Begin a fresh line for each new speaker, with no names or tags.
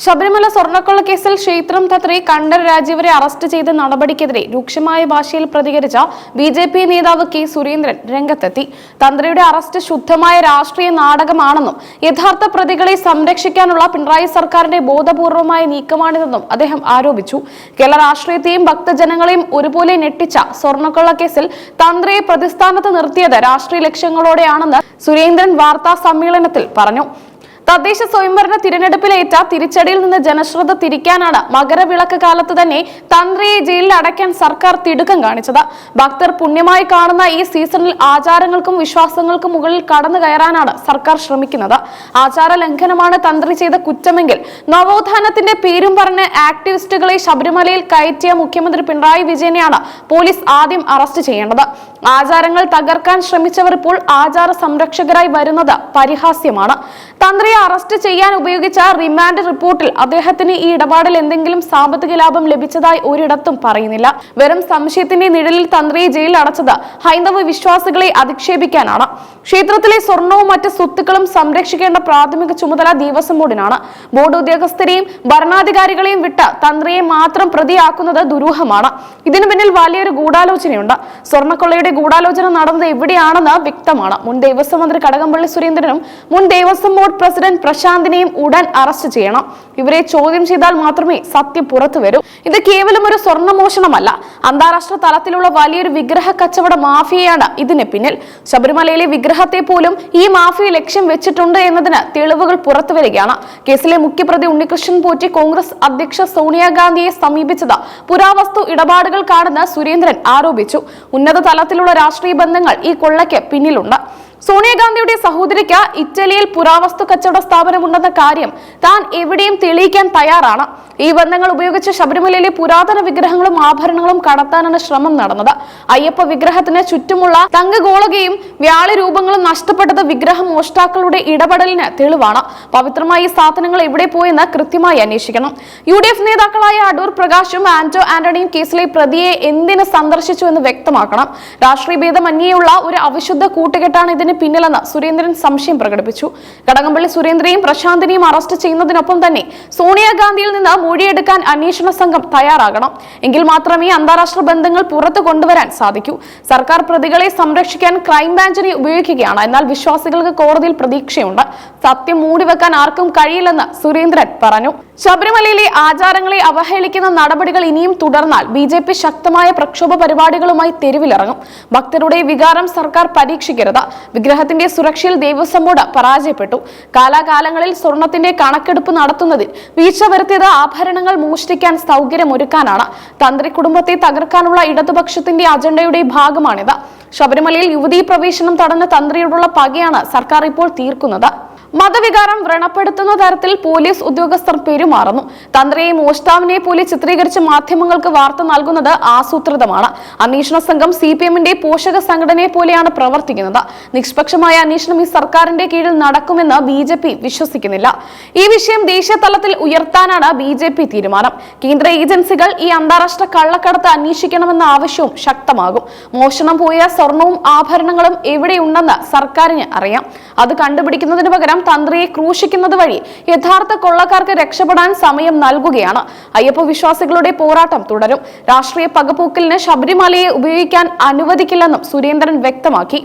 ശബരിമല സ്വർണ്ണക്കൊള്ള കേസിൽ ക്ഷേത്രം തന്ത്രി കണ്ഠരര് രാജീവരെ അറസ്റ്റ് ചെയ്ത നടപടിക്കെതിരെ രൂക്ഷമായ ഭാഷയിൽ പ്രതികരിച്ച ബിജെപി നേതാവ് കെ സുരേന്ദ്രൻ രംഗത്തെത്തി. തന്ത്രിയുടെ അറസ്റ്റ് ശുദ്ധമായ രാഷ്ട്രീയ നാടകമാണെന്നും യഥാർത്ഥ പ്രതികളെ സംരക്ഷിക്കാനുള്ള പിണറായി സർക്കാരിന്റെ ബോധപൂർവമായ നീക്കമാണിതെന്നും അദ്ദേഹം ആരോപിച്ചു. കേരള രാഷ്ട്രീയത്തെയും ഭക്തജനങ്ങളെയും ഒരുപോലെ ഞെട്ടിച്ച സ്വർണ്ണക്കൊള്ള കേസിൽ തന്ത്രിയെ പ്രതിസ്ഥാനത്ത് നിർത്തിയത് രാഷ്ട്രീയ ലക്ഷ്യങ്ങളോടെയാണെന്ന് സുരേന്ദ്രൻ വാർത്താ സമ്മേളനത്തിൽ പറഞ്ഞു. തദ്ദേശ സ്വയംഭരണ തിരഞ്ഞെടുപ്പിലേറ്റ തിരിച്ചടിയിൽ നിന്ന് ജനശ്രദ്ധ തിരിക്കാനാണ് മകരവിളക്ക് കാലത്ത് തന്നെ തന്ത്രിയെ ജയിലിൽ അടയ്ക്കാൻ സർക്കാർ തിടുക്കം കാണിച്ചത്. ഭക്തർ പുണ്യമായി കാണുന്ന ഈ സീസണിൽ ആചാരങ്ങൾക്കും വിശ്വാസങ്ങൾക്കും മുകളിൽ കടന്നു കയറാനാണ് സർക്കാർ ശ്രമിക്കുന്നത്. ആചാര ലംഘനമാണ് തന്ത്രി ചെയ്ത കുറ്റമെങ്കിൽ നവോത്ഥാനത്തിന്റെ പേരും പറഞ്ഞ് ആക്ടിവിസ്റ്റുകളെ ശബരിമലയിൽ കയറ്റിയ മുഖ്യമന്ത്രി പിണറായി വിജയനെയാണ് പോലീസ് ആദ്യം അറസ്റ്റ് ചെയ്യേണ്ടത്. ആചാരങ്ങൾ തകർക്കാൻ ശ്രമിച്ചവർ ഇപ്പോൾ ആചാര സംരക്ഷകരായി വരുന്നത് പരിഹാസ്യമാണ്. തന്ത്രിയെ അറസ്റ്റ് ചെയ്യാൻ ഉപയോഗിച്ച റിമാൻഡ് റിപ്പോർട്ടിൽ അദ്ദേഹത്തിന് ഈ ഇടപാടിൽ എന്തെങ്കിലും സാമ്പത്തിക ലാഭം ലഭിച്ചതായി ഒരിടത്തും പറയുന്നില്ല. വെറും സംശയത്തിന്റെ നിഴലിൽ തന്ത്രിയെ ജയിലിൽ അടച്ചത് ഹൈന്ദവ വിശ്വാസികളെ അധിക്ഷേപിക്കാനാണ്. ക്ഷേത്രത്തിലെ സ്വർണവും മറ്റ് സ്വത്തുക്കളും സംരക്ഷിക്കേണ്ട പ്രാഥമിക ചുമതല ദേവസ്വം ബോർഡിനാണ്. ബോർഡ് ഉദ്യോഗസ്ഥരെയും ഭരണാധികാരികളെയും വിട്ട് തന്ത്രിയെ മാത്രം പ്രതിയാക്കുന്നത് ദുരൂഹമാണ്. ഇതിനു പിന്നിൽ വലിയൊരു ഗൂഢാലോചനയുണ്ട്. സ്വർണ്ണക്കൊള്ളയുടെ ഗൂഢാലോചന നടന്നത് എവിടെയാണെന്ന് വ്യക്തമാണ്. മുൻ ദേവസ്വം മന്ത്രി കടകംപള്ളി സുരേന്ദ്രനും മുൻ ദേവസ്വം ബോർഡ് പ്രസിഡന്റ് പ്രശാന്തിനെയും ഉടൻ അറസ്റ്റ് ചെയ്യണം. ഇവരെ ചോദ്യം ചെയ്താൽ മാത്രമേ സത്യം പുറത്തു വരൂ. ഇത് കേവലം ഒരു സ്വർണ്ണമോഷണമല്ല, അന്താരാഷ്ട്ര തലത്തിലുള്ള വലിയൊരു വിഗ്രഹ കച്ചവട മാഫിയയാണ് ഇതിന് പിന്നിൽ. ശബരിമലയിലെ വിഗ്രഹത്തെ പോലും ഈ മാഫിയ ലക്ഷ്യം വെച്ചിട്ടുണ്ട് എന്നതിന് തെളിവുകൾ പുറത്തു വരികയാണ്. കേസിലെ മുഖ്യപ്രതി ഉണ്ണികൃഷ്ണൻ പോറ്റി കോൺഗ്രസ് അധ്യക്ഷ സോണിയാഗാന്ധിയെ സമീപിച്ചത് പുരാവസ്തു ഇടപാടുകൾക്കാണെന്ന് സുരേന്ദ്രൻ ആരോപിച്ചു. ഉന്നത തലത്തിലുള്ള രാഷ്ട്രീയ ബന്ധങ്ങൾ ഈ കൊള്ളയ്ക്ക് പിന്നിലുണ്ട്. സോണിയാഗാന്ധിയുടെ സഹോദരിക്ക് ഇറ്റലിയിൽ പുരാവസ്തു കച്ചവട സ്ഥാപനമുണ്ടെന്ന കാര്യം താൻ എവിടെയും തെളിയിക്കാൻ തയ്യാറാണ്. ഈ ബന്ധങ്ങൾ ഉപയോഗിച്ച് ശബരിമലയിലെ പുരാതന വിഗ്രഹങ്ങളും ആഭരണങ്ങളും കടത്താനാണ് ശ്രമം നടന്നത്. അയ്യപ്പ വിഗ്രഹത്തിന് ചുറ്റുമുള്ള തങ്കഗോളകയും വ്യാളി രൂപങ്ങളും നഷ്ടപ്പെട്ടത് വിഗ്രഹ മോഷ്ടാക്കളുടെ ഇടപെടലിന് തെളിവാണ്. പവിത്രമായ ഈ സാധനങ്ങൾ എവിടെ പോയെന്ന് കൃത്യമായി അന്വേഷിക്കണം. UDF നേതാക്കളായ അടൂർ പ്രകാശും ആന്റോ ആന്റണിയും കേസിലെ പ്രതിയെ എന്തിന് സന്ദർശിച്ചു എന്ന് വ്യക്തമാക്കണം. രാഷ്ട്രീയ ഭേദമന്യേയുള്ള ഒരു അവിശുദ്ധ കൂട്ടുകെട്ടാണ് ഇതിന് പിന്നിലെന്ന് സുരേന്ദ്രൻ സംശയം പ്രകടിപ്പിച്ചു. കടകംപള്ളി സുരേന്ദ്രനെയും പ്രശാന്തിനെയും അറസ്റ്റ് ചെയ്യുന്നതിനൊപ്പം തന്നെ സോണിയാഗാന്ധിയിൽ നിന്ന് മൊഴിയെടുക്കാൻ അന്വേഷണ സംഘം തയ്യാറാകണം. എങ്കിൽ മാത്രമേ അന്താരാഷ്ട്ര ബന്ധങ്ങൾ പുറത്തു കൊണ്ടുവരാൻ സാധിക്കൂ. സർക്കാർ പ്രതികളെ സംരക്ഷിക്കാൻ ക്രൈംബ്രാഞ്ചിനെ ഉപയോഗിക്കുകയാണ്. എന്നാൽ വിശ്വാസികൾക്ക് കോടതിയിൽ പ്രതീക്ഷയുണ്ട്. സത്യം മൂടിവെക്കാൻ ആർക്കും കഴിയില്ലെന്ന് സുരേന്ദ്രൻ പറഞ്ഞു. ശബരിമലയിലെ ആചാരങ്ങളെ അവഹേളിക്കുന്ന നടപടികൾ ഇനിയും തുടർന്നാൽ BJP ശക്തമായ പ്രക്ഷോഭ പരിപാടികളുമായി തെരുവിലിറങ്ങും. ഭക്തരുടെ വികാരം സർക്കാർ പരീക്ഷിക്കരുത്. വിഗ്രഹത്തിന്റെ സുരക്ഷയിൽ ദേവസ്വം ബോർഡ് പരാജയപ്പെട്ടു. കാലാകാലങ്ങളിൽ സ്വർണത്തിന്റെ കണക്കെടുപ്പ് നടത്തുന്നതിൽ വീഴ്ച വരുത്തിയത് ആഭരണങ്ങൾ മോഷ്ടിക്കാൻ സൗകര്യമൊരുക്കാനാണ്. തന്ത്രി കുടുംബത്തെ തകർക്കാനുള്ള ഇടതുപക്ഷത്തിന്റെ അജണ്ടയുടെ ഭാഗമാണിത്. ശബരിമലയിൽ യുവതീ പ്രവേശനം തടഞ്ഞ തന്ത്രിയോടുള്ള പകയാണ് സർക്കാർ ഇപ്പോൾ തീർക്കുന്നത്. മതവികാരം വ്രണപ്പെടുത്തുന്ന തരത്തിൽ പോലീസ് ഉദ്യോഗസ്ഥർ പെരുമാറുന്നു. തന്ത്രിയെ മോഷ്ടാവിനെ പോലെ ചിത്രീകരിച്ച് മാധ്യമങ്ങൾക്ക് വാർത്ത നൽകുന്നത് ആസൂത്രിതമാണ്. അന്വേഷണ സംഘം CPM-ന്റെ പോഷക സംഘടനയെ പോലെയാണ് പ്രവർത്തിക്കുന്നത്. നിഷ്പക്ഷമായ അന്വേഷണം ഈ സർക്കാരിന്റെ കീഴിൽ നടക്കുമെന്ന് BJP വിശ്വസിക്കുന്നില്ല. ഈ വിഷയം ദേശീയ തലത്തിൽ ഉയർത്താനാണ് BJP തീരുമാനം. കേന്ദ്ര ഏജൻസികൾ ഈ അന്താരാഷ്ട്ര കള്ളക്കടത്ത് അന്വേഷിക്കണമെന്ന ആവശ്യവും ശക്തമാകും. മോഷണം പോയ സ്വർണവും ആഭരണങ്ങളും എവിടെയുണ്ടെന്ന് സർക്കാരിന് അറിയാം. അത് കണ്ടുപിടിക്കുന്നതിന് പകരം തന്ത്രിയെ ക്രൂശിക്കുന്നത് വഴി യഥാർത്ഥ കൊള്ളക്കാർക്ക് രക്ഷപ്പെടാൻ സമയം നൽകുകയാണ്. അയ്യപ്പ വിശ്വാസികളുടെ പോരാട്ടം തുടരും. രാഷ്ട്രീയ പകപോക്കലിന് ശബരിമലയെ ഉപയോഗിക്കാൻ അനുവദിക്കില്ലെന്നും സുരേന്ദ്രൻ വ്യക്തമാക്കി.